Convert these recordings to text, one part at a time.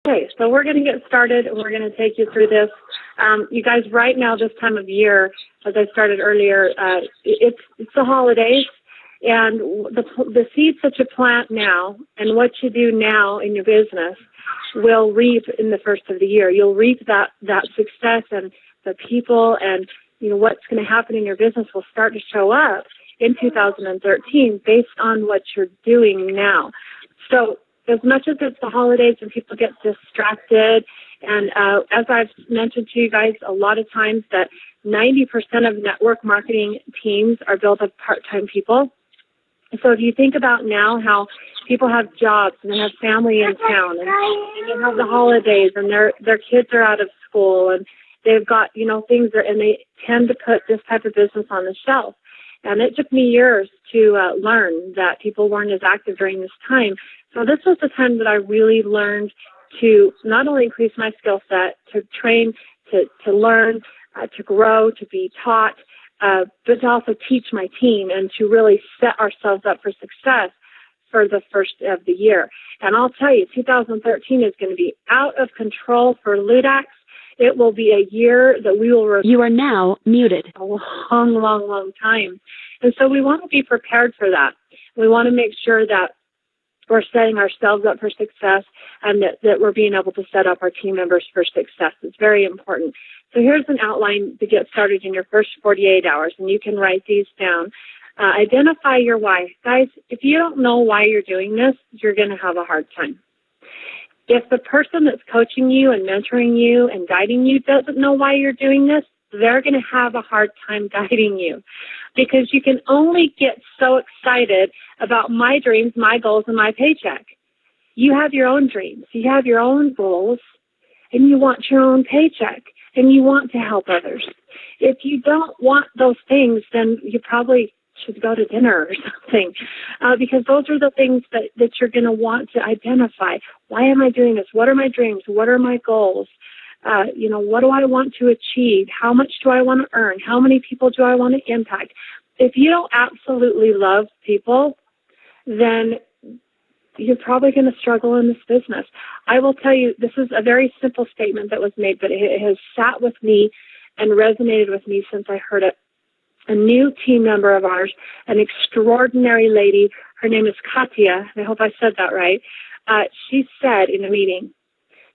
Okay, so we're going to get started, and we're going to take you through this. You guys, right now, this time of year, as I started earlier, it's the holidays, and the seeds that you plant now and what you do now in your business will reap in the first of the year. You'll reap that success, and the people and what's going to happen in your business will start to show up in 2013 based on what you're doing now. So as much as it's the holidays and people get distracted, and as I've mentioned to you guys a lot of times, that 90% of network marketing teams are built of part-time people. So if you think about now how people have jobs and they have family in town and they have the holidays and their kids are out of school and they've got, things that, and they tend to put this type of business on the shelf. And it took me years to learn that people weren't as active during this time. So this was the time that I really learned to not only increase my skill set, to train, to learn, to grow, to be taught, but to also teach my team and to really set ourselves up for success for the first of the year. And I'll tell you, 2013 is going to be out of control for Ludaxx. It will be a year that we will You are now muted. A long, long, long time. And so we want to be prepared for that. We want to make sure that we're setting ourselves up for success and that we're being able to set up our team members for success. It's very important. So here's an outline to get started in your first 48 hours, and you can write these down. Identify your why. Guys, if you don't know why you're doing this, you're going to have a hard time. If the person that's coaching you and mentoring you and guiding you doesn't know why you're doing this, they're going to have a hard time guiding you, because you can only get so excited about my dreams, my goals, and my paycheck. You have your own dreams. You have your own goals, and you want your own paycheck, and you want to help others. If you don't want those things, then you probably should go to dinner or something, because those are the things that you're going to want to identify. Why am I doing this? What are my dreams? What are my goals? What do I want to achieve? How much do I want to earn? How many people do I want to impact? If you don't absolutely love people, then you're probably going to struggle in this business. I will tell you, this is a very simple statement that was made, but it has sat with me and resonated with me since I heard it. A new team member of ours, an extraordinary lady, her name is Katya, I hope I said that right. She said in a meeting,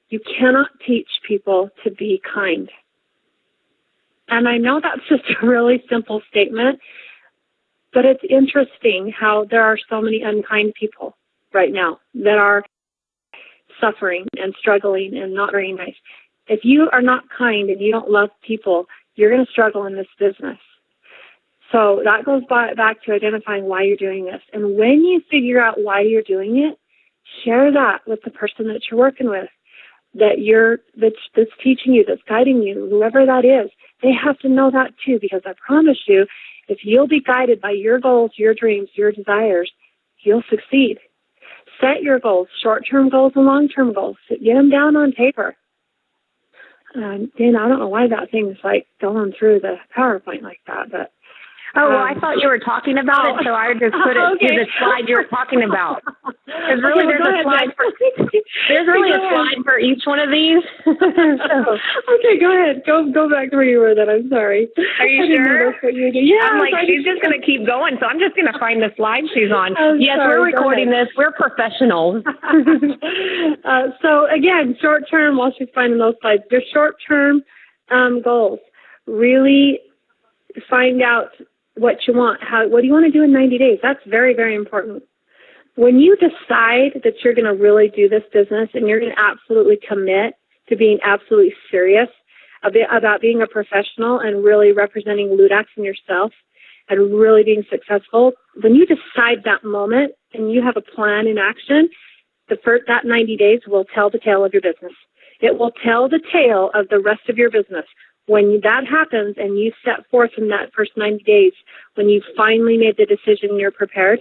you cannot teach people to be kind. And I know that's just a really simple statement, but it's interesting how there are so many unkind people right now that are suffering and struggling and not very nice. If you are not kind and you don't love people, you're going to struggle in this business. So that goes back to identifying why you're doing this. And when you figure out why you're doing it, share that with the person that you're working with, that's teaching you, that's guiding you, whoever that is. They have to know that too, because I promise you, if you'll be guided by your goals, your dreams, your desires, you'll succeed. Set your goals, short-term goals and long-term goals. Get them down on paper. Dan, I don't know why that thing's like going through the PowerPoint like that, but Oh, well, I thought you were talking about it, so I just put it to the slide you were talking about. There's really there's a slide for each one of these. Okay, go ahead. Go back to where you were then. I'm sorry. Are you sure? Yeah. I'm like, she's just going to keep going, so I'm just going to find the slide she's on. Yes, sorry, we're recording this. We're professionals. So, again, short-term, while she's finding those slides, your short-term goals. Really find out what you want. What do you want to do in 90 days? That's very, very important. When you decide that you're going to really do this business and you're going to absolutely commit to being absolutely serious about being a professional and really representing Ludaxx and yourself and really being successful, when you decide that moment and you have a plan in action, that 90 days will tell the tale of your business. It will tell the tale of the rest of your business. When that happens and you set forth in that first 90 days, when you finally made the decision and you're prepared,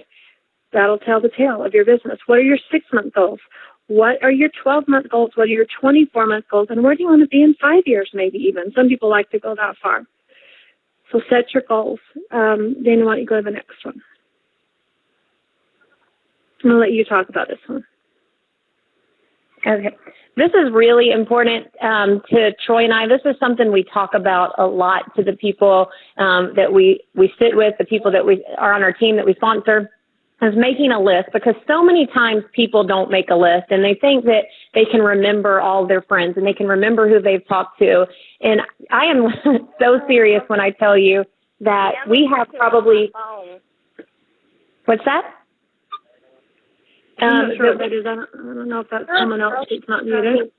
that'll tell the tale of your business. What are your 6-month goals? What are your 12-month goals? What are your 24-month goals? And where do you want to be in 5 years, maybe even? Some people like to go that far. So set your goals. Dana, why don't you go to the next one? I'm going to let you talk about this one. Okay. This is really important to Troy and I. This is something we talk about a lot to the people that we sit with, the people that we are on our team that we sponsor, is making a list, because so many times people don't make a list and they think that they can remember all their friends and they can remember who they've talked to. And I am so serious when I tell you that we have probably... What's that? I'm not sure what that is. I don't know if that's someone else that's not muted.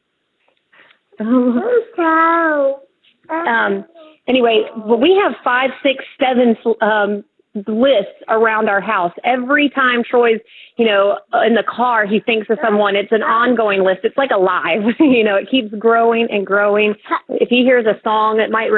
Anyway, we have 5, 6, 7 lists around our house. Every time Troy's, in the car, he thinks of someone. It's an ongoing list. It's like alive. It keeps growing and growing. If he hears a song that might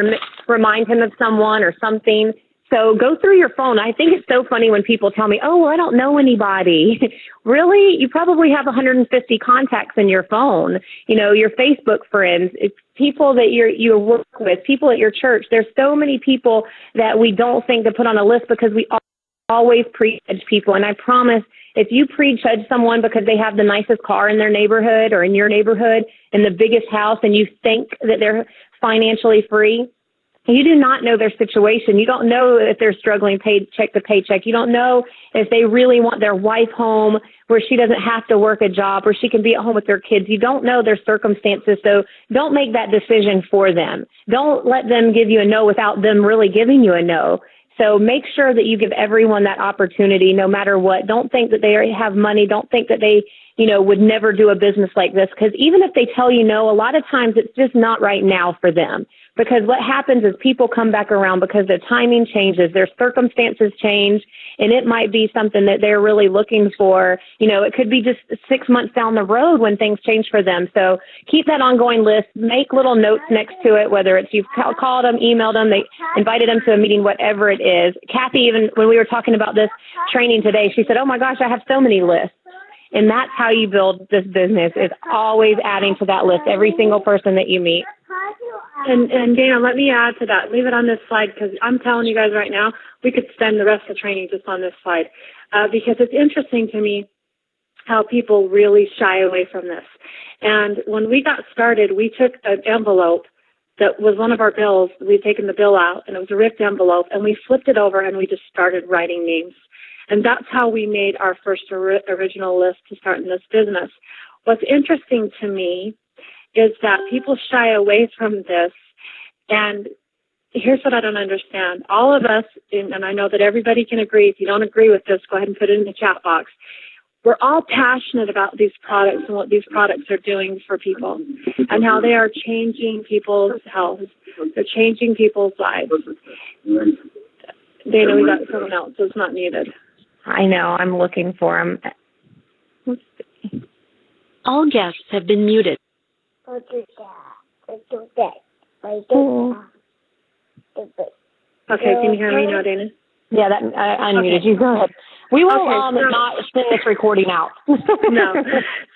remind him of someone or something. So go through your phone. I think it's so funny when people tell me, oh, well, I don't know anybody. Really? You probably have 150 contacts in your phone, your Facebook friends. It's people that you work with, people at your church. There's so many people that we don't think to put on a list because we always prejudge people. And I promise, if you prejudge someone because they have the nicest car in their neighborhood or in your neighborhood and the biggest house, and you think that they're financially free, you do not know their situation. You don't know if they're struggling paycheck to paycheck. You don't know if they really want their wife home where she doesn't have to work a job, where she can be at home with their kids. You don't know their circumstances, so don't make that decision for them. Don't let them give you a no without them really giving you a no. So make sure that you give everyone that opportunity no matter what. Don't think that they have money. Don't think that they would never do a business like this, because even if they tell you no, a lot of times it's just not right now for them. Because what happens is people come back around because their timing changes, their circumstances change, and it might be something that they're really looking for. It could be just 6 months down the road when things change for them. So keep that ongoing list. Make little notes next to it, whether it's you've called them, emailed them, they invited them to a meeting, whatever it is. Kathy, even when we were talking about this training today, she said, oh my gosh, I have so many lists. And that's how you build this business, is always adding to that list, every single person that you meet. And Dana, let me add to that. Leave it on this slide, because I'm telling you guys right now, we could spend the rest of the training just on this slide, because it's interesting to me how people really shy away from this. And when we got started, we took an envelope that was one of our bills. We'd taken the bill out, and it was a ripped envelope, and we flipped it over, and we just started writing names. And that's how we made our first original list to start in this business. What's interesting to me is that people shy away from this. And here's what I don't understand. All of us, and I know that everybody can agree, if you don't agree with this, go ahead and put it in the chat box. We're all passionate about these products and what these products are doing for people and how they are changing people's health. They're changing people's lives. Dana, we got someone else, so it's not needed. I know. I'm looking for him. All guests have been muted. Okay, can you hear me now, Dana? Yeah, I unmuted you. Go ahead. We will not send this recording out. No.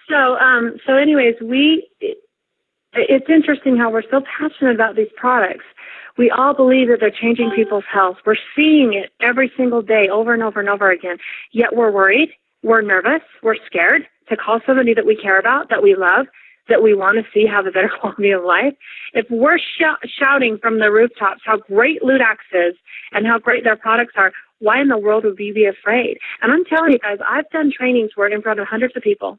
So anyways, it's interesting how we're so passionate about these products. We all believe that they're changing people's health. We're seeing it every single day over and over and over again. Yet we're worried, we're nervous, we're scared to call somebody that we care about, that we love, that we want to see have a better quality of life. If we're shouting from the rooftops how great Ludaxx is and how great their products are, why in the world would we be afraid? And I'm telling you guys, I've done trainings where in front of hundreds of people,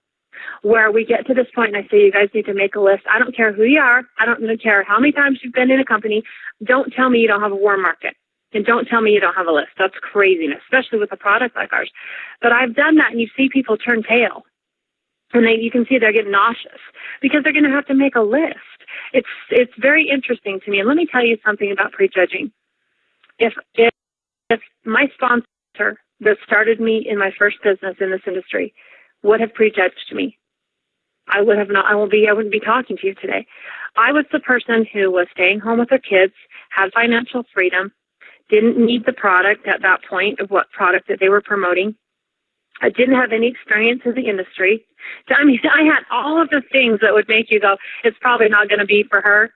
where we get to this point and I say, you guys need to make a list. I don't care who you are. I don't care how many times you've been in a company. Don't tell me you don't have a warm market. And don't tell me you don't have a list. That's craziness, especially with a product like ours. But I've done that, and you see people turn pale. And you can see they're getting nauseous because they're going to have to make a list. It's very interesting to me. And let me tell you something about prejudging. If my sponsor that started me in my first business in this industry would have prejudged me, I wouldn't be talking to you today. I was the person who was staying home with their kids, had financial freedom, didn't need the product at that point of what product that they were promoting. I didn't have any experience in the industry. I mean, I had all of the things that would make you go, it's probably not going to be for her.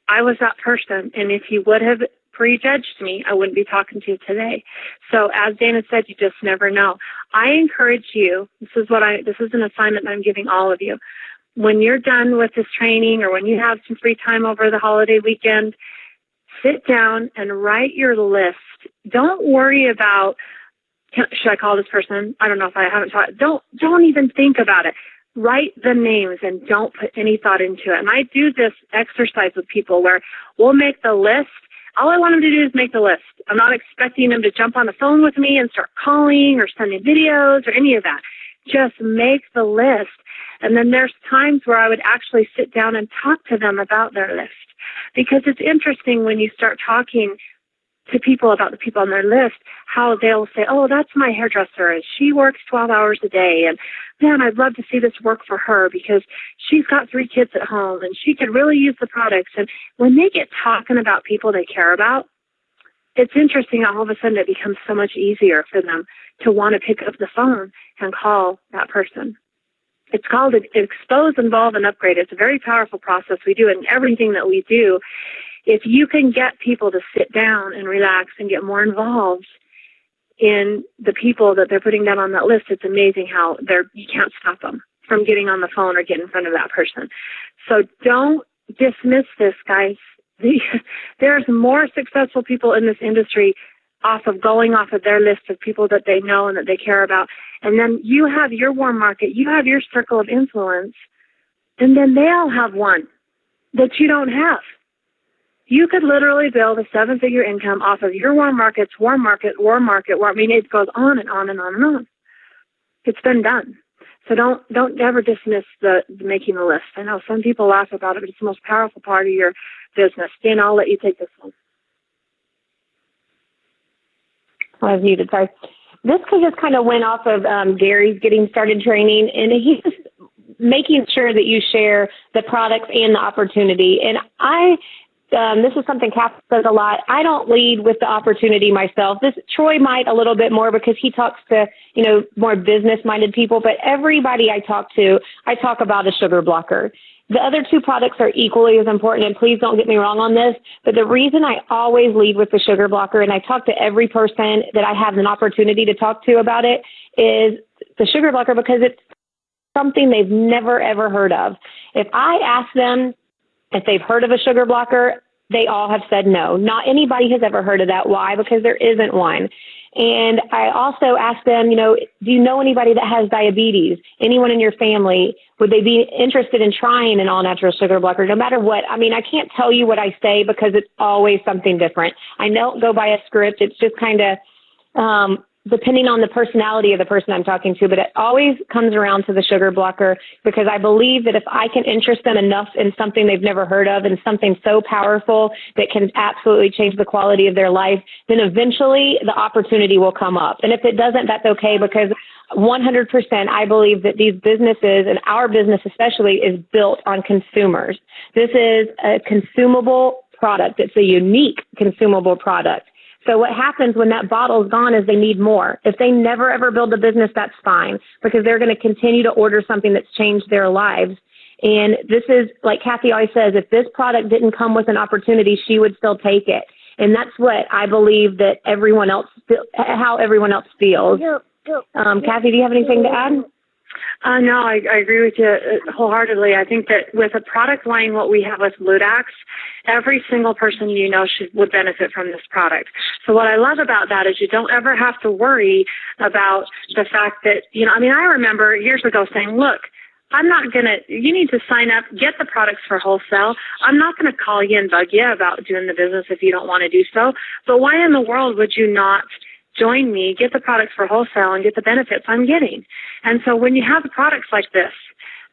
I was that person. And if you would have prejudged me, I wouldn't be talking to you today. So as Dana said, you just never know. I encourage you, this is an assignment that I'm giving all of you. when you're done with this training or when you have some free time over the holiday weekend, sit down and write your list. Don't worry about, should I call this person? I don't know if I haven't taught. Don't even think about it. Write the names and don't put any thought into it. And I do this exercise with people where we'll make the list. All I want them to do is make the list. I'm not expecting them to jump on the phone with me and start calling or sending videos or any of that. Just make the list. And then there's times where I would actually sit down and talk to them about their list. Because it's interesting when you start talking to people about the people on their list, how they'll say, oh, that's my hairdresser, and she works 12 hours a day, and man, I'd love to see this work for her because she's got 3 kids at home, and she could really use the products. And when they get talking about people they care about, it's interesting how all of a sudden it becomes so much easier for them to want to pick up the phone and call that person. It's called Expose, Involve, and Upgrade. It's a very powerful process we do in everything that we do. If you can get people to sit down and relax and get more involved in the people that they're putting down on that list, it's amazing how you can't stop them from getting on the phone or getting in front of that person. So don't dismiss this, guys. There's more successful people in this industry going off of their list of people that they know and that they care about. And then you have your warm market, you have your circle of influence, and then they all have one that you don't have. You could literally build a 7-figure income off of your warm markets, warm market. I mean, it goes on and on and on and on. It's been done. So don't ever dismiss the making the list. I know some people laugh about it, but it's the most powerful part of your business. Dan, I'll let you take this one. I was muted, sorry. This just kind of went off of Gary's Getting Started training, and he's just making sure that you share the products and the opportunity. And this is something Kathy says a lot. I don't lead with the opportunity myself. Troy might a little bit more because he talks to, more business-minded people, but everybody I talk to, I talk about a sugar blocker. The other 2 products are equally as important, and please don't get me wrong on this, but the reason I always lead with the sugar blocker, and I talk to every person that I have an opportunity to talk to about it, is the sugar blocker because it's something they've never, ever heard of. If I ask them if they've heard of a sugar blocker, they all have said no. Not anybody has ever heard of that. Why? Because there isn't one. And I also asked them, do you know anybody that has diabetes? Anyone in your family? Would they be interested in trying an all-natural sugar blocker? No matter what. I mean, I can't tell you what I say because it's always something different. I don't go by a script. It's just kind of depending on the personality of the person I'm talking to, but it always comes around to the sugar blocker because I believe that if I can interest them enough in something they've never heard of and something so powerful that can absolutely change the quality of their life, then eventually the opportunity will come up. And if it doesn't, that's okay because 100% I believe that these businesses, and our business especially, is built on consumers. This is a consumable product. It's a unique consumable product. So what happens when that bottle is gone is they need more. If they never ever build a business, that's fine because they're going to continue to order something that's changed their lives. And this is, like Kathy always says, if this product didn't come with an opportunity, she would still take it. And that's what I believe that how everyone else feels. Kathy, do you have anything to add? No, I agree with you wholeheartedly. I think that with a product line, what we have with Ludaxx, every single person would benefit from this product. So what I love about that is you don't ever have to worry about the fact that, I remember years ago saying, look, you need to sign up, get the products for wholesale. I'm not going to call you and bug you about doing the business if you don't want to do so. But why in the world would you not join me, get the products for wholesale, and get the benefits I'm getting? And so when you have products like this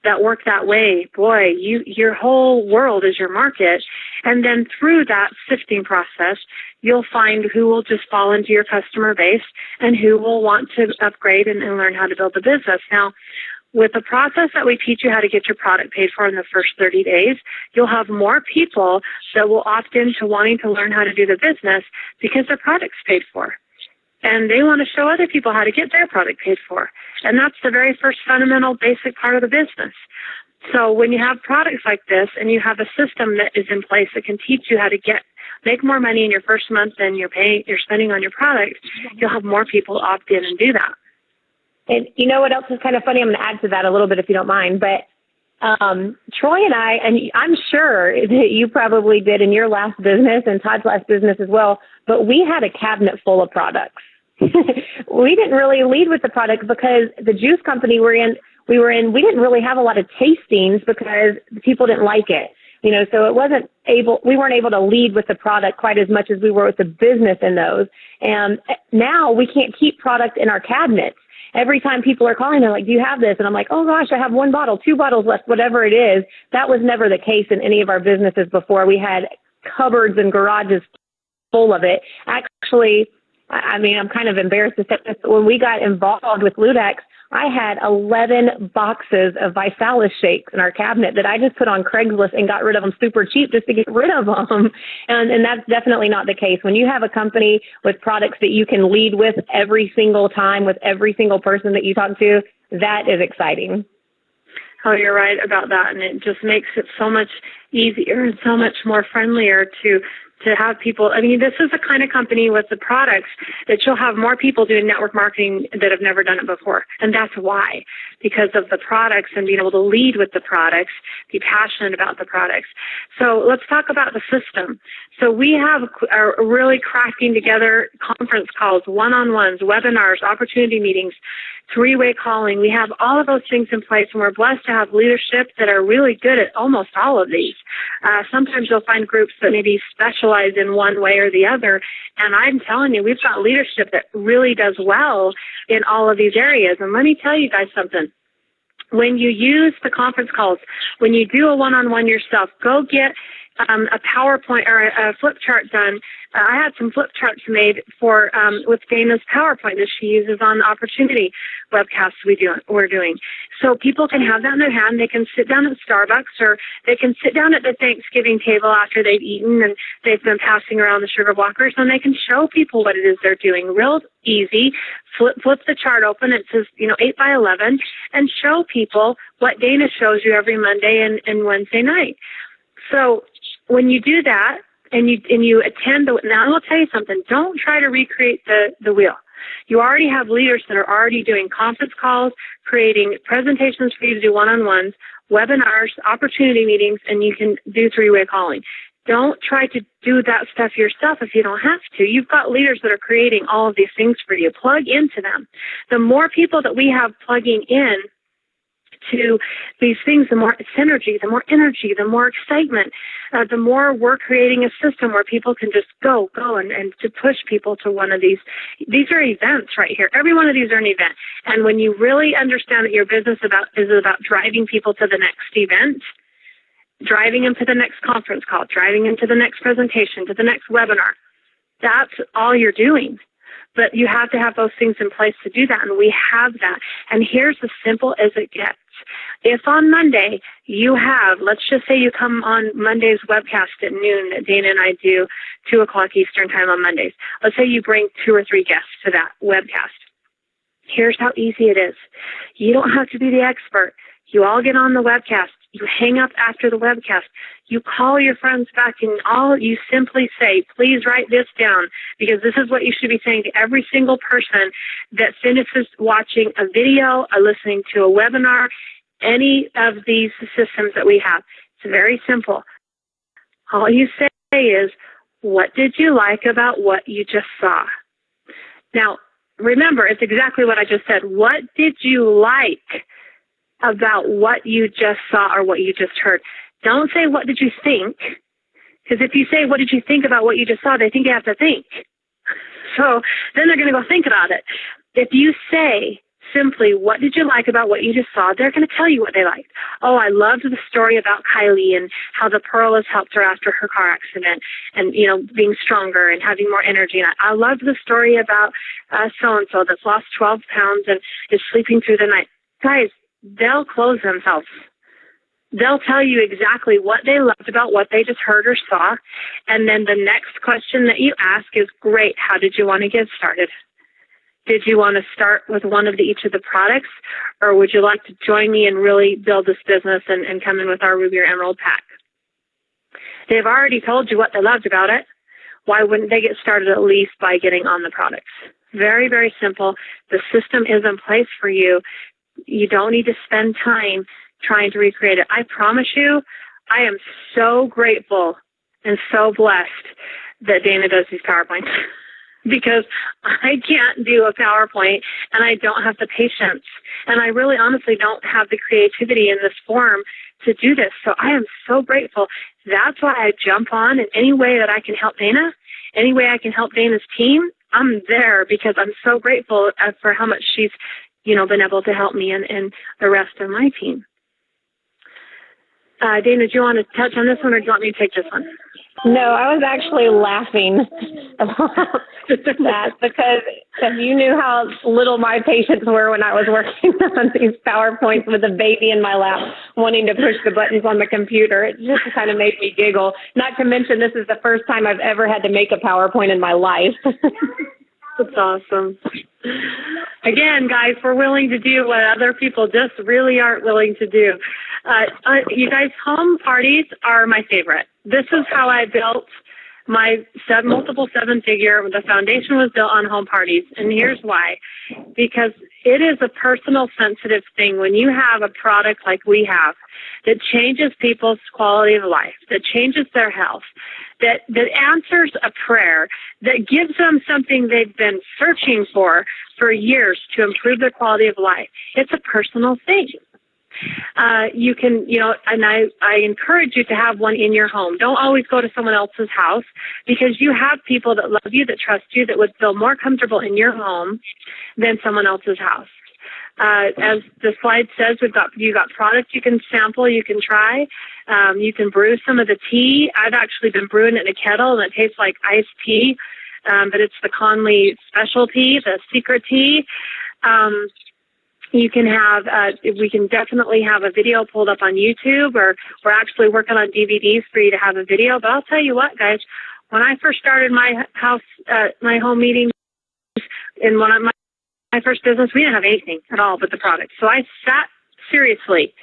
that work that way, boy, your whole world is your market. And then through that sifting process, you'll find who will just fall into your customer base and who will want to upgrade and learn how to build the business. Now, with the process that we teach you how to get your product paid for in the first 30 days, you'll have more people that will opt into wanting to learn how to do the business because their product's paid for. And they want to show other people how to get their product paid for. And that's the very first fundamental basic part of the business. So when you have products like this and you have a system that is in place that can teach you how to make more money in your first month than you're spending on your product, you'll have more people opt in and do that. And you know what else is kind of funny? I'm going to add to that a little bit if you don't mind. But Troy and I'm sure that you probably did in your last business and Todd's last business as well, but we had a cabinet full of products. We didn't really lead with the product because the juice company we were in, we didn't really have a lot of tastings because people didn't like it. So we weren't able to lead with the product quite as much as we were with the business in those. And now we can't keep product in our cabinets. Every time people are calling, they're like, do you have this? And I'm like, oh gosh, I have 1 bottle, 2 bottles left, whatever it is. That was never the case in any of our businesses before. We had cupboards and garages full of it. Actually, I'm kind of embarrassed to say this, but when we got involved with Ludaxx, I had 11 boxes of Visalis shakes in our cabinet that I just put on Craigslist and got rid of them super cheap just to get rid of them. And that's definitely not the case. When you have a company with products that you can lead with every single time with every single person that you talk to, that is exciting. Oh, you're right about that. And it just makes it so much easier and so much more friendlier to have people. This is the kind of company with the products that you'll have more people doing network marketing that have never done it before. And that's why, because of the products and being able to lead with the products, be passionate about the products. So let's talk about the system. So we are really crafting together conference calls, one-on-ones, webinars, opportunity meetings, three-way calling. We have all of those things in place, and we're blessed to have leadership that are really good at almost all of these. Sometimes you'll find groups that maybe specialize in one way or the other, and I'm telling you, we've got leadership that really does well in all of these areas. And let me tell you guys something. When you use the conference calls, when you do a one-on-one yourself, go get a PowerPoint or a flip chart done. I had some flip charts made for with Dana's PowerPoint that she uses on the opportunity webcasts we're doing. So people can have that in their hand. They can sit down at Starbucks, or they can sit down at the Thanksgiving table after they've eaten and they've been passing around the sugar blockers, and they can show people what it is they're doing. Real easy. Flip the chart open. It says 8 by 11, and show people what Dana shows you every Monday and Wednesday night. So when you do that and you attend now I will tell you something, don't try to recreate the wheel. You already have leaders that are already doing conference calls, creating presentations for you to do one-on-ones, webinars, opportunity meetings, and you can do three-way calling. Don't try to do that stuff yourself if you don't have to. You've got leaders that are creating all of these things for you. Plug into them. The more people that we have plugging in to these things, the more synergy, the more energy, the more excitement, the more we're creating a system where people can just go and to push people to one of these. These are events right here. Every one of these are an event. And when you really understand that your business is about driving people to the next event, driving them to the next conference call, driving them to the next presentation, to the next webinar, that's all you're doing. But you have to have those things in place to do that, and we have that. And here's as simple as it gets. If on Monday you have, let's just say you come on Monday's webcast at noon that Dana and I do, 2 o'clock Eastern time on Mondays. Let's say you bring 2 or 3 guests to that webcast. Here's how easy it is. You don't have to be the expert. You all get on the webcast. You hang up after the webcast. You call your friends back, and all you simply say, please write this down, because this is what you should be saying to every single person that finishes watching a video or listening to a webinar, any of these systems that we have. It's very simple. All you say is, what did you like about what you just saw? Now, remember, it's exactly what I just said. What did you like about what you just saw or what you just heard? Don't say, what did you think? Because if you say, what did you think about what you just saw, they think you have to think. So then they're going to go think about it. If you say simply, what did you like about what you just saw, they're going to tell you what they liked. Oh, I loved the story about Kylie and how the Pearl has helped her after her car accident and, being stronger and having more energy. And I loved the story about so-and-so that's lost 12 pounds and is sleeping through the night. Guys, they'll close themselves. They'll tell you exactly what they loved about what they just heard or saw. And then the next question that you ask is, great, how did you want to get started? Did you want to start with one of each of the products, or would you like to join me and really build this business and come in with our Ruby or Emerald pack? They've already told you what they loved about it. Why wouldn't they get started at least by getting on the products? Very, very simple. The system is in place for you. You don't need to spend time trying to recreate it. I promise you, I am so grateful and so blessed that Dana does these PowerPoints because I can't do a PowerPoint and I don't have the patience. And I really honestly don't have the creativity in this form to do this. So I am so grateful. That's why I jump on in any way that I can help Dana, any way I can help Dana's team. I'm there because I'm so grateful for how much she's, been able to help me and the rest of my team. Dana, do you want to touch on this one or do you want me to take this one? No, I was actually laughing about that because if you knew how little my patience were when I was working on these PowerPoints with a baby in my lap, wanting to push the buttons on the computer, it just kind of made me giggle. Not to mention this is the first time I've ever had to make a PowerPoint in my life. That's awesome. Again, guys, we're willing to do what other people just really aren't willing to do. You guys, home parties are my favorite. This is how I built my multiple seven-figure. The foundation was built on home parties, and here's why. Because it is a personal, sensitive thing when you have a product like we have that changes people's quality of life, that changes their health, that answers a prayer, that gives them something they've been searching for years to improve their quality of life. It's a personal thing. You can, and I encourage you to have one in your home. Don't always go to someone else's house because you have people that love you, that trust you, that would feel more comfortable in your home than someone else's house. As the slide says, you got product you can sample, you can try. You can brew some of the tea. I've actually been brewing it in a kettle, and it tastes like iced tea, but it's the Conley specialty, the secret tea. You can have, we can definitely have a video pulled up on YouTube, or we're actually working on DVDs for you to have a video. But I'll tell you what, guys, when I first started my house, my home meetings, in one of my first business, we didn't have anything at all but the product. So I sat seriously,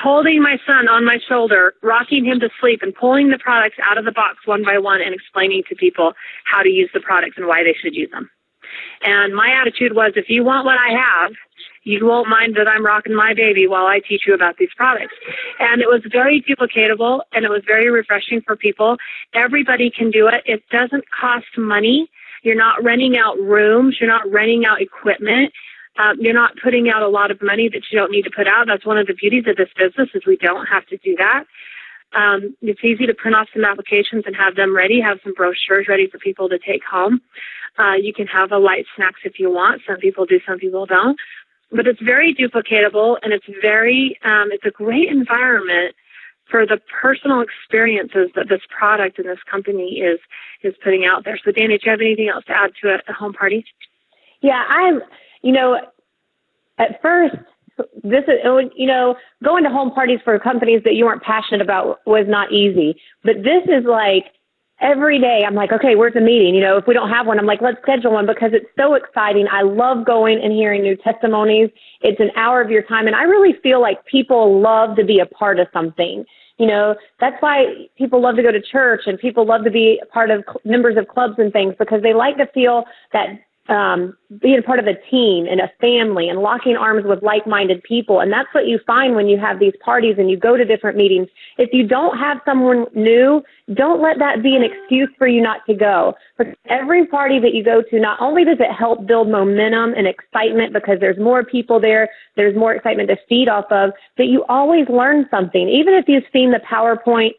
holding my son on my shoulder, rocking him to sleep, and pulling the products out of the box one by one and explaining to people how to use the products and why they should use them. And my attitude was, if you want what I have, you won't mind that I'm rocking my baby while I teach you about these products. And it was very duplicatable, and it was very refreshing for people. Everybody can do it. It doesn't cost money. You're not renting out rooms. You're not renting out equipment. You're not putting out a lot of money that you don't need to put out. That's one of the beauties of this business is we don't have to do that. It's easy to print off some applications and have them ready, have some brochures ready for people to take home. You can have a light snacks if you want. Some people do, some people don't. But it's very duplicatable, and it's a great environment for the personal experiences that this product and this company is putting out there. So, Dana, do you have anything else to add to a home party? Yeah, at first, this is, going to home parties for companies that you weren't passionate about was not easy. But this is like every day I'm like, okay, where's the meeting? If we don't have one, I'm like, let's schedule one because it's so exciting. I love going and hearing new testimonies. It's an hour of your time. And I really feel like people love to be a part of something. That's why people love to go to church and people love to be part of members of clubs and things because they like to feel that being part of a team and a family and locking arms with like-minded people. And that's what you find when you have these parties and you go to different meetings. If you don't have someone new, don't let that be an excuse for you not to go. Because every party that you go to, not only does it help build momentum and excitement because there's more people there, there's more excitement to feed off of, but you always learn something, even if you've seen the PowerPoint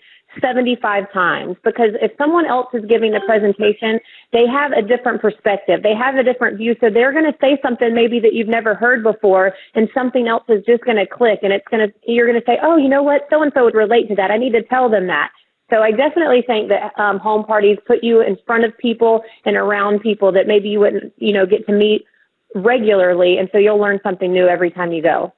75 times, because if someone else is giving the presentation, they have a different perspective. They have a different view. So they're going to say something maybe that you've never heard before, and something else is just going to click, and you're going to say, oh, you know what? So-and-so would relate to that. I need to tell them that. So I definitely think that home parties put you in front of people and around people that maybe you wouldn't, get to meet regularly. And so you'll learn something new every time you go.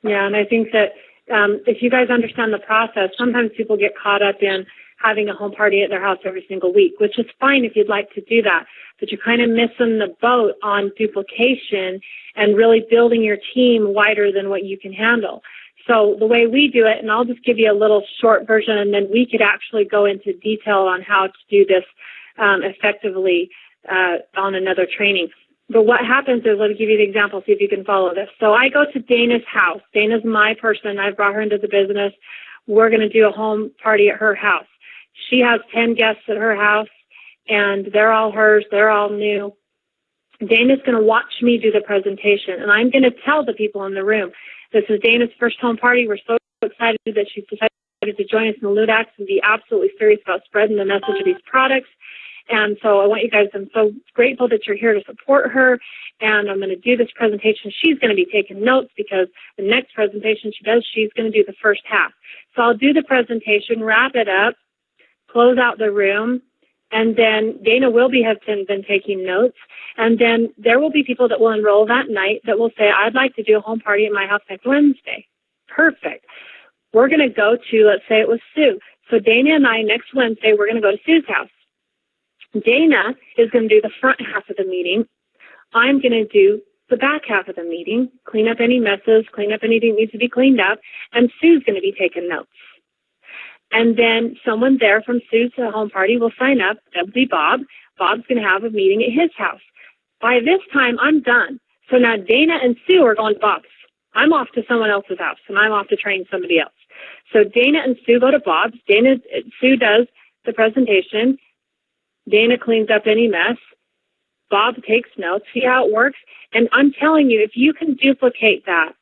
Yeah. And I think that, if you guys understand the process, sometimes people get caught up in having a home party at their house every single week, which is fine if you'd like to do that, but you're kind of missing the boat on duplication and really building your team wider than what you can handle. So the way we do it, and I'll just give you a little short version, and then we could actually go into detail on how to do this effectively on another training. But what happens is, let me give you the example, see if you can follow this. So I go to Dana's house. Dana's my person. I brought her into the business. We're going to do a home party at her house. She has 10 guests at her house, and they're all hers. They're all new. Dana's going to watch me do the presentation, and I'm going to tell the people in the room, this is Dana's first home party. We're so excited that she's decided to join us in the Ludaxx and be absolutely serious about spreading the message of these products. And so I want you guys, I'm so grateful that you're here to support her, and I'm going to do this presentation. She's going to be taking notes because the next presentation she does, she's going to do the first half. So I'll do the presentation, wrap it up, close out the room, and then Dana will have been taking notes. And then there will be people that will enroll that night that will say, I'd like to do a home party at my house next Wednesday. Perfect. We're going to go to, let's say it was Sue. So Dana and I, next Wednesday, we're going to go to Sue's house. Dana is going to do the front half of the meeting. I'm going to do the back half of the meeting, clean up any messes, clean up anything that needs to be cleaned up, and Sue's going to be taking notes. And then someone there from Sue's home party will sign up. That'll be Bob. Bob's going to have a meeting at his house. By this time, I'm done. So now Dana and Sue are going to Bob's. I'm off to someone else's house, and I'm off to train somebody else. So Dana and Sue go to Bob's. Sue does the presentation. Dana cleans up any mess. Bob takes notes, see how it works. And I'm telling you, if you can duplicate that,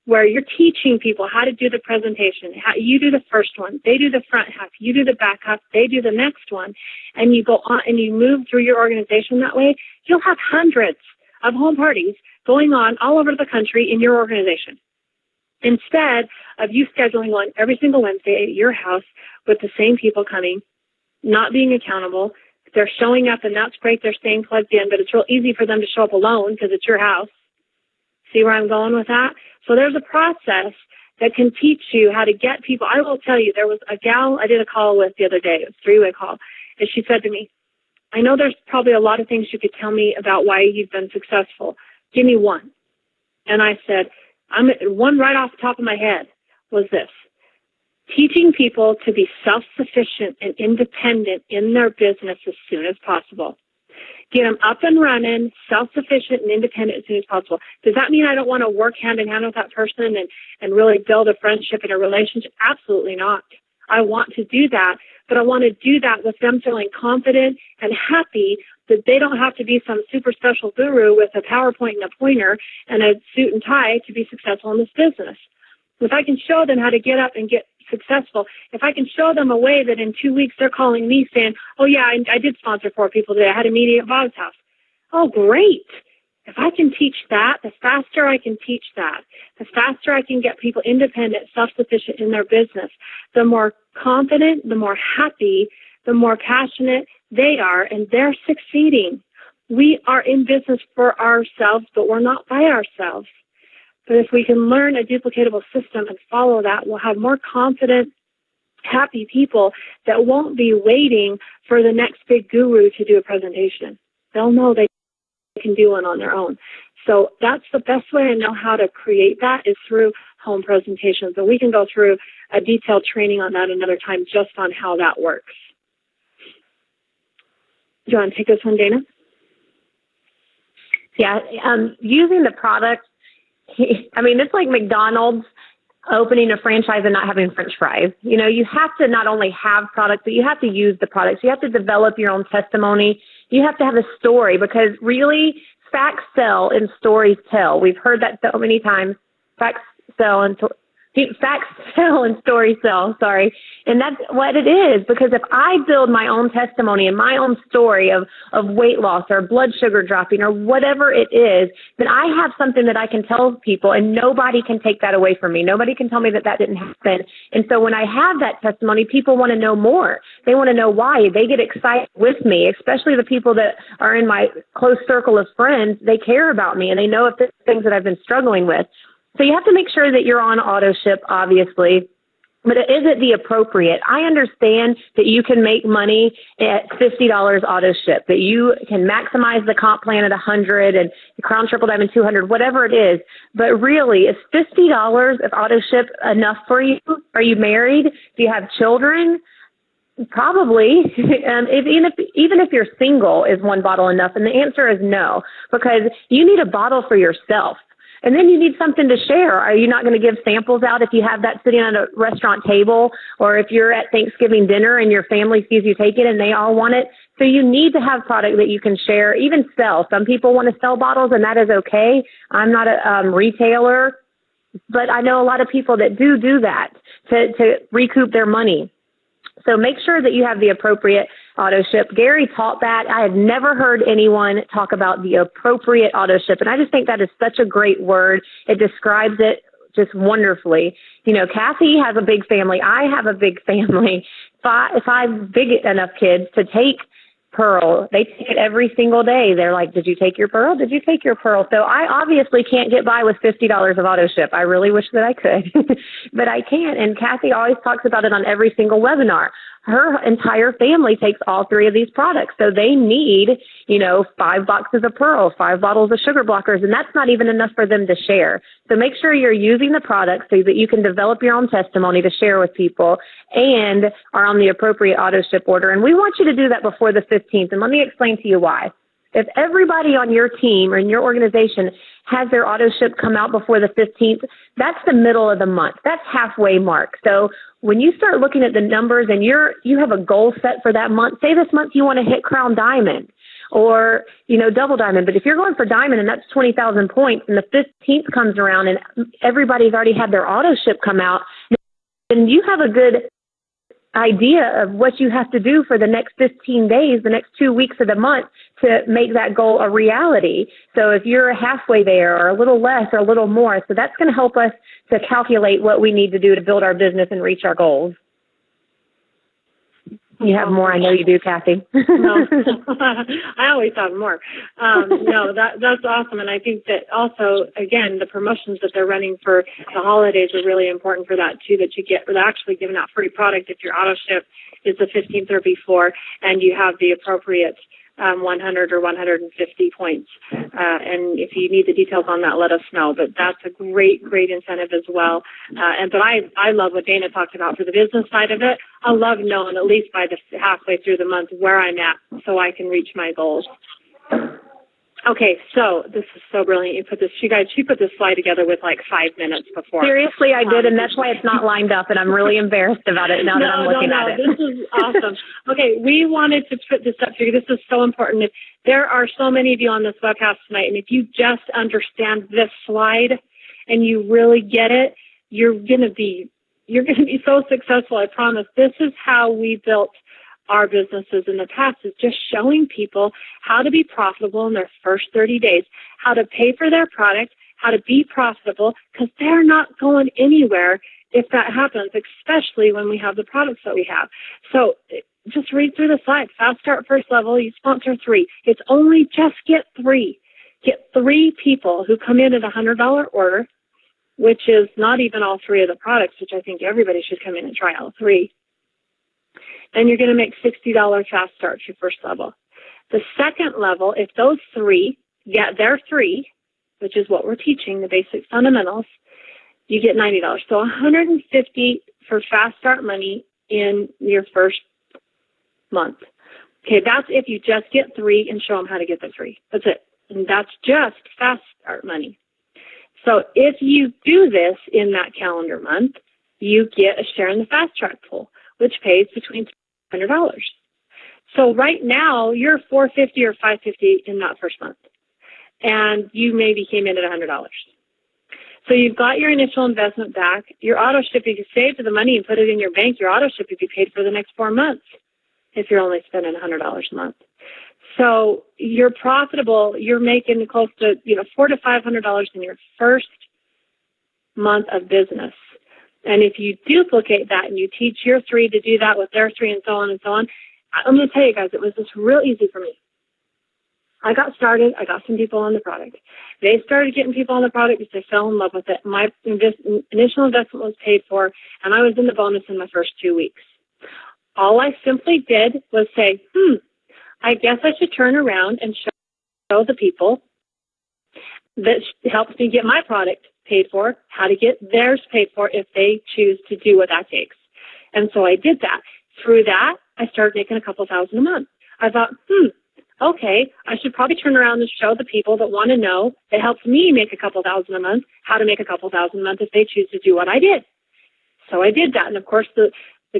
where you're teaching people how to do the presentation, how you do the first one, they do the front half, you do the back half, they do the next one, and you go on and you move through your organization that way, you'll have hundreds of home parties going on all over the country in your organization. Instead of you scheduling one every single Wednesday at your house with the same people coming, not being accountable, they're showing up, and that's great. They're staying plugged in, but it's real easy for them to show up alone because it's your house. See where I'm going with that? So there's a process that can teach you how to get people. I will tell you, there was a gal I did a call with the other day. It was a 3-way call. And she said to me, I know there's probably a lot of things you could tell me about why you've been successful. Give me one. And I said, one right off the top of my head was this. Teaching people to be self-sufficient and independent in their business as soon as possible. Get them up and running, self-sufficient and independent as soon as possible. Does that mean I don't want to work hand in hand with that person and really build a friendship and a relationship? Absolutely not. I want to do that, but I want to do that with them feeling confident and happy that they don't have to be some super special guru with a PowerPoint and a pointer and a suit and tie to be successful in this business. If I can show them how to get up and get successful, if I can show them a way that in 2 weeks they're calling me saying, oh yeah, I did sponsor 4 people today. I had a meeting at Bob's house. Oh, great. If I can teach that, the faster I can teach that, the faster I can get people independent, self-sufficient in their business, the more confident, the more happy, the more passionate they are, and they're succeeding. We are in business for ourselves, but we're not by ourselves. But if we can learn a duplicatable system and follow that, we'll have more confident, happy people that won't be waiting for the next big guru to do a presentation. They'll know they can do one on their own. So that's the best way I know how to create that is through home presentations. And we can go through a detailed training on that another time just on how that works. Do you want to take this one, Dana? Yeah, using the product, I mean, it's like McDonald's opening a franchise and not having French fries. You know, you have to not only have products, but you have to use the products. You have to develop your own testimony. You have to have a story because really facts sell and stories tell. We've heard that so many times. Facts sell and stories sell, sorry. And that's what it is, because if I build my own testimony and my own story of weight loss or blood sugar dropping or whatever it is, then I have something that I can tell people and nobody can take that away from me. Nobody can tell me that didn't happen. And so when I have that testimony, people want to know more. They want to know why. They get excited with me, especially the people that are in my close circle of friends. They care about me and they know if there's things that I've been struggling with. So you have to make sure that you're on auto ship, obviously, but is it the appropriate? I understand that you can make money at $50 auto ship, that you can maximize the comp plan at $100 and the Crown Triple Diamond $200, whatever it is. But really, is $50 of auto ship enough for you? Are you married? Do you have children? Probably. Even if you're single, is one bottle enough? And the answer is no, because you need a bottle for yourself. And then you need something to share. Are you not going to give samples out if you have that sitting on a restaurant table, or if you're at Thanksgiving dinner and your family sees you take it and they all want it? So you need to have product that you can share, even sell. Some people want to sell bottles, and that is okay. I'm not a retailer, but I know a lot of people that do that to recoup their money. So make sure that you have the appropriate auto ship. Gary taught that. I had never heard anyone talk about the appropriate auto ship. And I just think that is such a great word. It describes it just wonderfully. You know, Kathy has a big family. I have a big family. Five big enough kids to take Pearl. They take it every single day. They're like, did you take your Pearl? Did you take your Pearl? So I obviously can't get by with $50 of auto ship. I really wish that I could, but I can't. And Kathy always talks about it on every single webinar. Her entire family takes all three of these products. So they need, 5 boxes of Pearl, 5 bottles of sugar blockers, and that's not even enough for them to share. So make sure you're using the product so that you can develop your own testimony to share with people and are on the appropriate auto ship order. And we want you to do that before the 15th. And let me explain to you why. If everybody on your team or in your organization has their auto ship come out before the 15th, that's the middle of the month. That's halfway mark. So when you start looking at the numbers and you have a goal set for that month, say this month you want to hit Crown Diamond or, double diamond. But if you're going for diamond and that's 20,000 points and the 15th comes around and everybody's already had their auto ship come out, then you have a good idea of what you have to do for the next 15 days, the next 2 weeks of the month to make that goal a reality. So if you're halfway there or a little less or a little more, so that's going to help us to calculate what we need to do to build our business and reach our goals. You have more. I know you do, Kathy. No, I always have more. No, that's awesome. And I think that also, again, the promotions that they're running for the holidays are really important for that too, that they're actually giving out free product if your auto ship is the 15th or before and you have the appropriate 100 or 150 points. And if you need the details on that, let us know. But that's a great incentive as well. But I love what Dana talked about for the business side of it. I love knowing at least by the halfway through the month where I'm at so I can reach my goals. Okay, so this is so brilliant. She put this slide together with like 5 minutes before. Seriously, I did, and that's why it's not lined up, and I'm really embarrassed about it now that I'm looking at it. This is awesome. Okay, we wanted to put this up for you. This is so important. There are so many of you on this webcast tonight, and if you just understand this slide and you really get it, you're going to be so successful, I promise. This is how we built our businesses in the past, is just showing people how to be profitable in their first 30 days, how to pay for their product, how to be profitable, because they're not going anywhere if that happens, especially when we have the products that we have. So just read through the slide. Fast Start First Level, you sponsor 3. It's only just get 3. Get 3 people who come in at $100 order, which is not even all 3 of the products, which I think everybody should come in and try all 3. And you're going to make $60 fast start your first level. The second level, if those 3 get their 3, which is what we're teaching, the basic fundamentals, you get $90. So $150 for fast start money in your first month. Okay, that's if you just get 3 and show them how to get the 3. That's it. And that's just fast start money. So if you do this in that calendar month, you get a share in the fast track pool, which pays between $100. So right now you're $450 or $550 in that first month, and you maybe came in at $100. So you've got your initial investment back. Your auto ship, if you save the money and put it in your bank, your auto ship would be paid for the next 4 months if you're only spending $100 a month. So you're profitable. You're making close to $400 to $500 in your first month of business. And if you duplicate that and you teach your 3 to do that with their 3 and so on, I'm going to tell you guys, it was just real easy for me. I got started. I got some people on the product. They started getting people on the product because they fell in love with it. My initial investment was paid for, and I was in the bonus in my first 2 weeks. All I simply did was say, I guess I should turn around and show the people that helps me get my product paid for, how to get theirs paid for if they choose to do what that takes. And so I did that. Through that, I started making a couple thousand a month. I thought, okay, I should probably turn around and show the people that want to know. It helps me make a couple thousand a month, how to make a couple thousand a month if they choose to do what I did. So I did that. And of course, the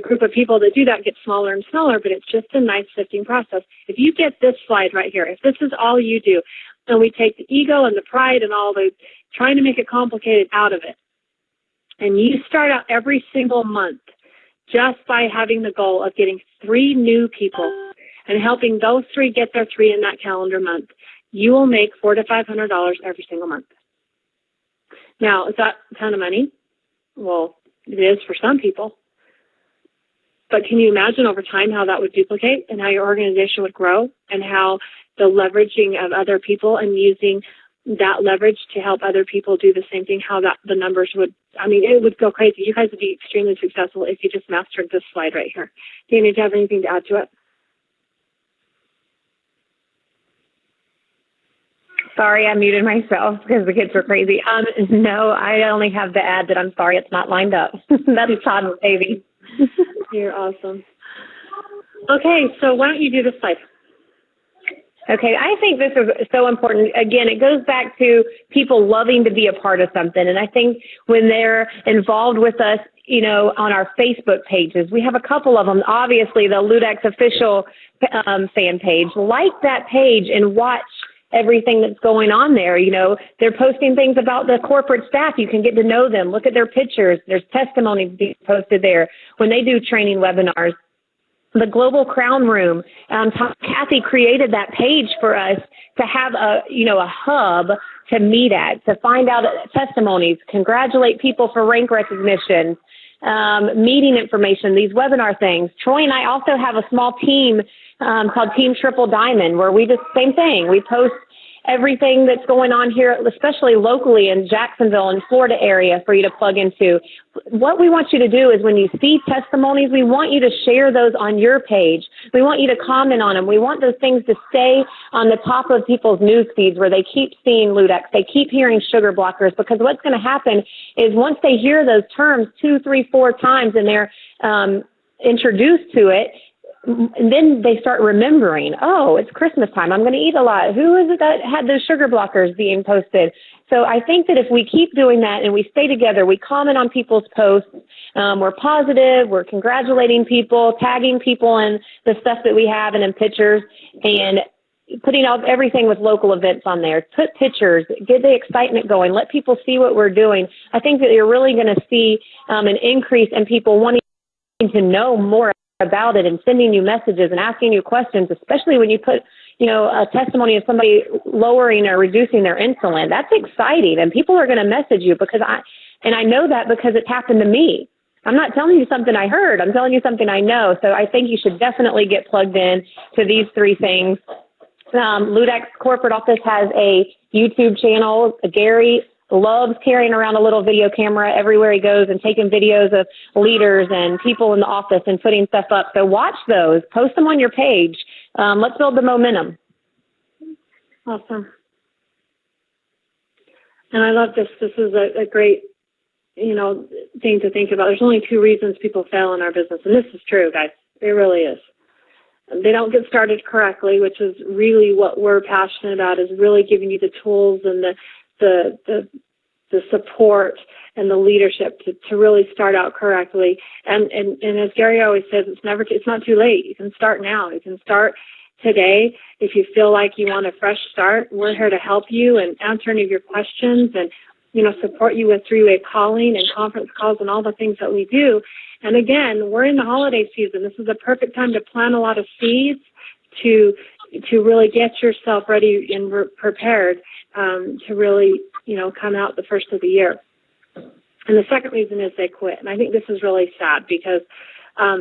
group of people that do that gets smaller and smaller, but it's just a nice sifting process. If you get this slide right here, if this is all you do, and we take the ego and the pride and all the trying to make it complicated out of it, and you start out every single month just by having the goal of getting 3 new people and helping those 3 get their 3 in that calendar month, you will make $400 to $500 every single month. Now, is that a ton of money? Well, it is for some people. But can you imagine over time how that would duplicate and how your organization would grow and how the leveraging of other people and using that leverage to help other people do the same thing, how that the numbers would, I mean, it would go crazy. You guys would be extremely successful if you just mastered this slide right here. Danny, do you have anything to add to it? Sorry, I muted myself because the kids were crazy. No, I only have to add that I'm sorry it's not lined up. That's Todd and baby. You're awesome. Okay, so why don't you do this slide? Okay, I think this is so important. Again, it goes back to people loving to be a part of something. And I think when they're involved with us, you know, on our Facebook pages, we have a couple of them. Obviously, the Ludaxx official fan page. Like that page and watch everything that's going on there. You know, they're posting things about the corporate staff. You can get to know them. Look at their pictures. There's testimonies being posted there when they do training webinars. The Global Crown Room, Kathy created that page for us to have a hub to meet at, to find out testimonies, congratulate people for rank recognition, meeting information, these webinar things. Troy and I also have a small team called Team Triple Diamond, where we just, same thing. We post everything that's going on here, especially locally in Jacksonville and Florida area for you to plug into. What we want you to do is when you see testimonies, we want you to share those on your page. We want you to comment on them. We want those things to stay on the top of people's news feeds where they keep seeing Ludaxx, they keep hearing sugar blockers, because what's going to happen is once they hear those terms 2, 3, 4 times and they're introduced to it, and then they start remembering, oh, it's Christmas time. I'm going to eat a lot. Who is it that had those sugar blockers being posted? So I think that if we keep doing that and we stay together, we comment on people's posts, we're positive, we're congratulating people, tagging people in the stuff that we have and in pictures, and putting out everything with local events on there. Put pictures, get the excitement going, let people see what we're doing. I think that you're really going to see an increase in people wanting to know more about it and sending you messages and asking you questions, especially when you put, a testimony of somebody lowering or reducing their insulin. That's exciting. And people are going to message you because I know that because it's happened to me. I'm not telling you something I heard. I'm telling you something I know. So I think you should definitely get plugged in to these 3 things. Ludaxx corporate office has a YouTube channel. Gary loves carrying around a little video camera everywhere he goes and taking videos of leaders and people in the office and putting stuff up. So watch those, post them on your page. Let's build the momentum. Awesome. And I love this. This is a great, thing to think about. There's only 2 reasons people fail in our business. And this is true, guys. It really is. They don't get started correctly, which is really what we're passionate about, is really giving you the tools and the support and the leadership to really start out correctly. And as Gary always says, it's not too late. You can start now. You can start today. If you feel like you want a fresh start, we're here to help you and answer any of your questions and, support you with 3-way calling and conference calls and all the things that we do. And again, we're in the holiday season. This is a perfect time to plant a lot of seeds to really get yourself ready and prepared to really, come out the first of the year. And the second reason is they quit. And I think this is really sad because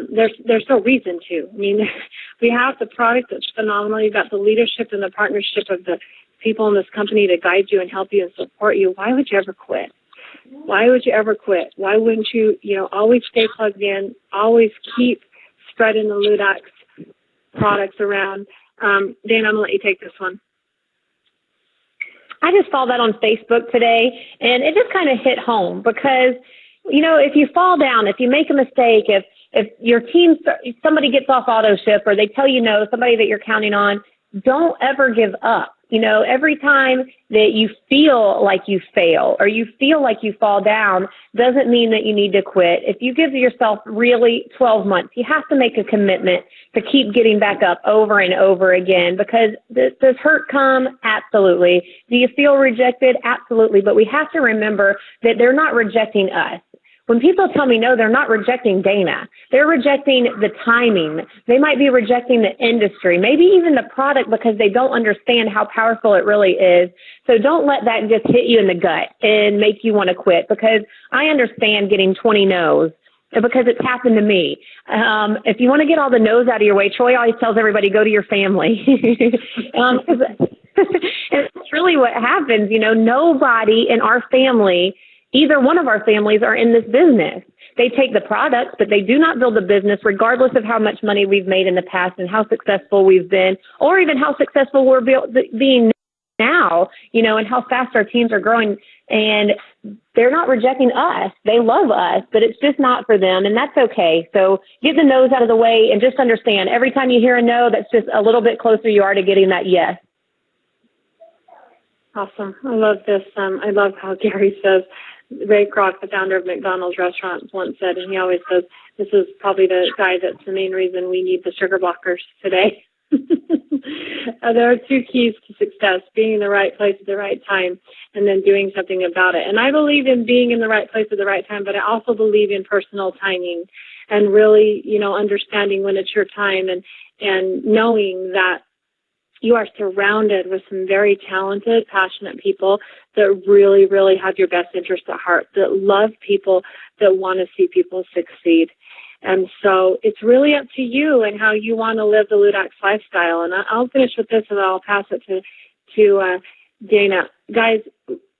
there's no reason to. I mean, we have the product that's phenomenal. You've got the leadership and the partnership of the people in this company to guide you and help you and support you. Why would you ever quit? Why would you ever quit? Why wouldn't you, always stay plugged in, always keep spreading the Ludaxx products around? Dan, I'm going to let you take this one. I just saw that on Facebook today, and it just kind of hit home because, if you fall down, if you make a mistake, if your team, if somebody gets off auto ship or they tell you no, somebody that you're counting on, don't ever give up. You know, every time that you feel like you fail or you feel like you fall down doesn't mean that you need to quit. If you give yourself really 12 months, you have to make a commitment to keep getting back up over and over again, because does hurt come? Absolutely. Do you feel rejected? Absolutely. But we have to remember that they're not rejecting us. When people tell me no, they're not rejecting Dana. They're rejecting the timing. They might be rejecting the industry, maybe even the product, because they don't understand how powerful it really is. So don't let that just hit you in the gut and make you want to quit, because I understand getting 20 no's, because it's happened to me. If you want to get all the no's out of your way, Troy always tells everybody, go to your family. It's really what happens. You know, nobody in our family, either one of our families, are in this business. They take the products, but they do not build a business, regardless of how much money we've made in the past and how successful we've been, or even how successful we're being now, you know, and how fast our teams are growing. And they're not rejecting us. They love us, but it's just not for them. And that's okay. So get the no's out of the way and just understand every time you hear a no, that's just a little bit closer you are to getting that yes. Awesome. I love this. I love how Gary says, Ray Kroc, the founder of McDonald's restaurants, once said, and he always says, this is probably the guy that's the main reason we need the sugar blockers today. There are two keys to success: being in the right place at the right time, and then doing something about it. And I believe in being in the right place at the right time, but I also believe in personal timing and really, you know, understanding when it's your time, and knowing that you are surrounded with some very talented, passionate people that really, really have your best interest at heart, that love people, that want to see people succeed. And so it's really up to you and how you want to live the Ludaxx lifestyle. And I'll finish with this, and I'll pass it to Dana. Guys,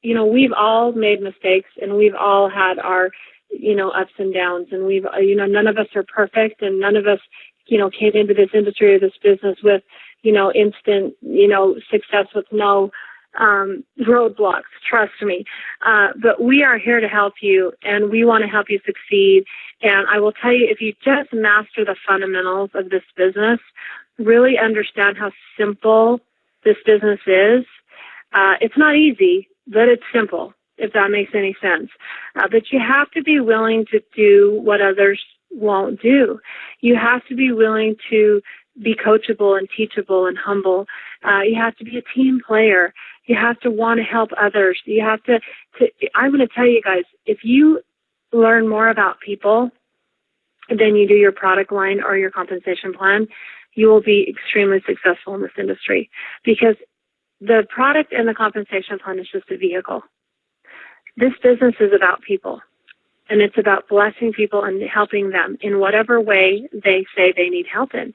you know, we've all made mistakes, and we've all had our, you know, ups and downs. And we've, you know, none of us are perfect, and none of us, you know, came into this industry or this business with, you know, instant, you know, success with no roadblocks, trust me. But we are here to help you, and we want to help you succeed. And I will tell you, if you just master the fundamentals of this business, really understand how simple this business is, it's not easy, but it's simple, if that makes any sense. But you have to be willing to do what others won't do. You have to be willing to be coachable and teachable and humble. You have to be a team player. You have to want to help others. You have to I'm going to tell you guys, if you learn more about people than you do your product line or your compensation plan, you will be extremely successful in this industry, because the product and the compensation plan is just a vehicle. This business is about people, and it's about blessing people and helping them in whatever way they say they need help in.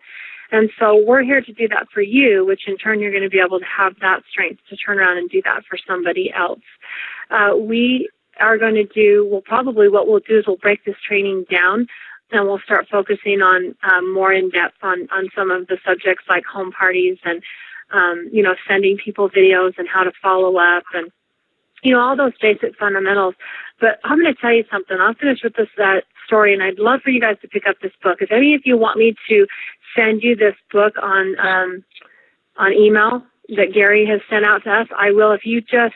And so we're here to do that for you, which in turn you're going to be able to have that strength to turn around and do that for somebody else. We are going to do, what we'll do is we'll break this training down, and we'll start focusing on more in depth on some of the subjects like home parties and, you know, sending people videos and how to follow up and, you know, all those basic fundamentals. But I'm going to tell you something. I'll finish with this story, and I'd love for you guys to pick up this book. If any of you want me to send you this book on email that Gary has sent out to us, I will. If you just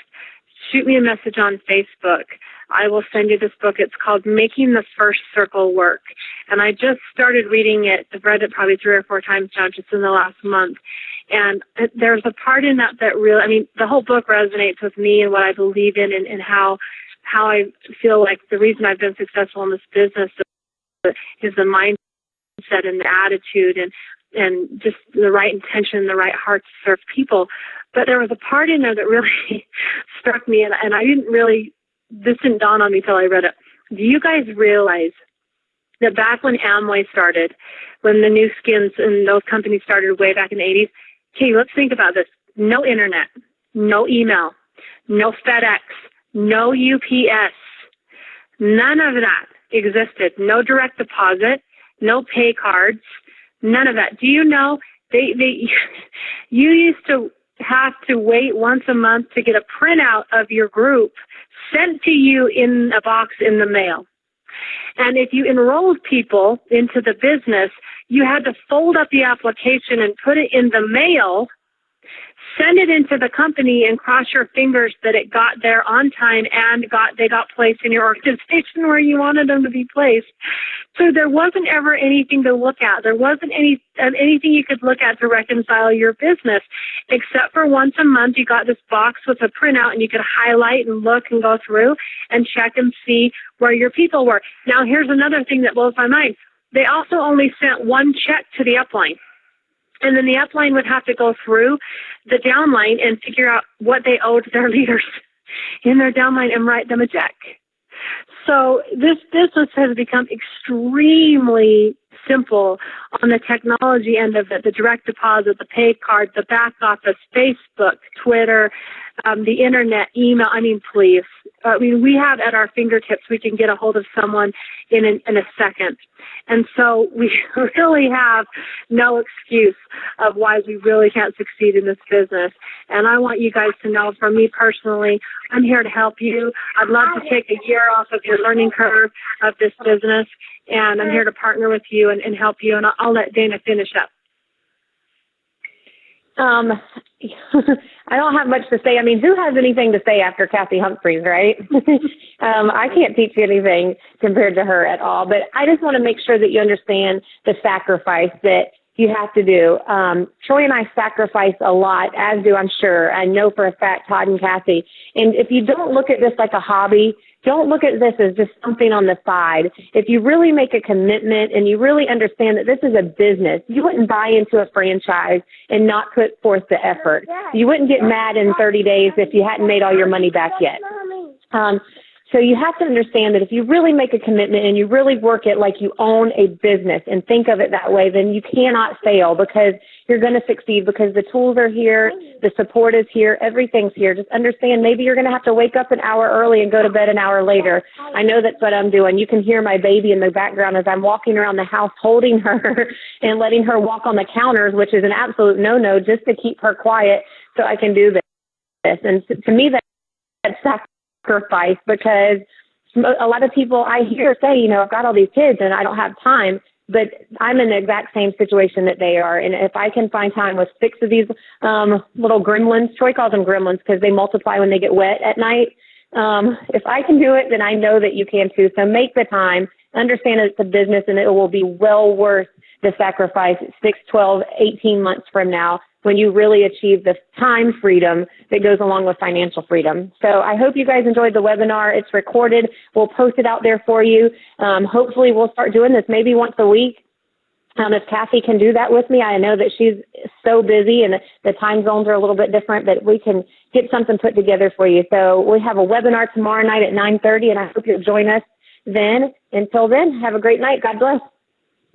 shoot me a message on Facebook, I will send you this book. It's called Making the First Circle Work. And I just started reading it. I've read it probably 3 or 4 times now, just in the last month. And there's a part in that really, I mean, the whole book resonates with me and what I believe in, and how I feel like the reason I've been successful in this business is the mindset and the attitude and just the right intention, the right heart to serve people. But there was a part in there that really struck me, and I didn't really, this didn't dawn on me till I read it. Do you guys realize that back when Amway started, when the New Skins and those companies started way back in the 80s, okay, let's think about this. No internet, no email, no FedEx, no UPS, none of that existed. No direct deposit, no pay cards, none of that. Do you know you used to have to wait once a month to get a printout of your group sent to you in a box in the mail. And if you enrolled people into the business, you had to fold up the application and put it in the mail, send it into the company, and cross your fingers that it got there on time and they got placed in your organization where you wanted them to be placed. So there wasn't ever anything to look at. There wasn't anything you could look at to reconcile your business, except for once a month you got this box with a printout and you could highlight and look and go through and check and see where your people were. Now, here's another thing that blows my mind. They also only sent one check to the upline. And then the upline would have to go through the downline and figure out what they owed their leaders in their downline and write them a check. So this business has become extremely simple on the technology end of it, the direct deposit, the pay card, the back office, Facebook, Twitter, the internet, email. I mean, please. We have at our fingertips, we can get a hold of someone in a second. And so we really have no excuse of why we really can't succeed in this business. And I want you guys to know, from me personally, I'm here to help you. I'd love to take a year off of your learning curve of this business, and I'm here to partner with you and help you. And I'll let Dana finish up. I don't have much to say. I mean, who has anything to say after Kathy Humphries, right? I can't teach you anything compared to her at all, but I just want to make sure that you understand the sacrifice that you have to do. Troy and I sacrifice a lot, as do, I'm sure, I know for a fact, Todd and Kathy. And if you don't look at this like a hobby, don't look at this as just something on the side. If you really make a commitment and you really understand that this is a business, you wouldn't buy into a franchise and not put forth the effort. You wouldn't get mad in 30 days if you hadn't made all your money back yet. So you have to understand that if you really make a commitment and you really work it like you own a business and think of it that way, then you cannot fail, because you're going to succeed, because the tools are here, the support is here, everything's here. Just understand, maybe you're going to have to wake up an hour early and go to bed an hour later. I know that's what I'm doing. You can hear my baby in the background as I'm walking around the house holding her and letting her walk on the counters, which is an absolute no-no, just to keep her quiet so I can do this. And to me, that's sacrifice, because a lot of people I hear say, I've got all these kids and I don't have time, but I'm in the exact same situation that they are. And if I can find time with 6 of these little gremlins, Troy calls them gremlins because they multiply when they get wet at night. If I can do it, then I know that you can too. So make the time, understand it's a business, and it will be well worth the sacrifice 6, 12, 18 months from now, when you really achieve the time freedom that goes along with financial freedom. So I hope you guys enjoyed the webinar. It's recorded. We'll post it out there for you. Hopefully we'll start doing this maybe once a week. If Kathy can do that with me, I know that she's so busy and the time zones are a little bit different, but we can get something put together for you. So we have a webinar tomorrow night at 9:30, and I hope you'll join us then. Until then, have a great night. God bless.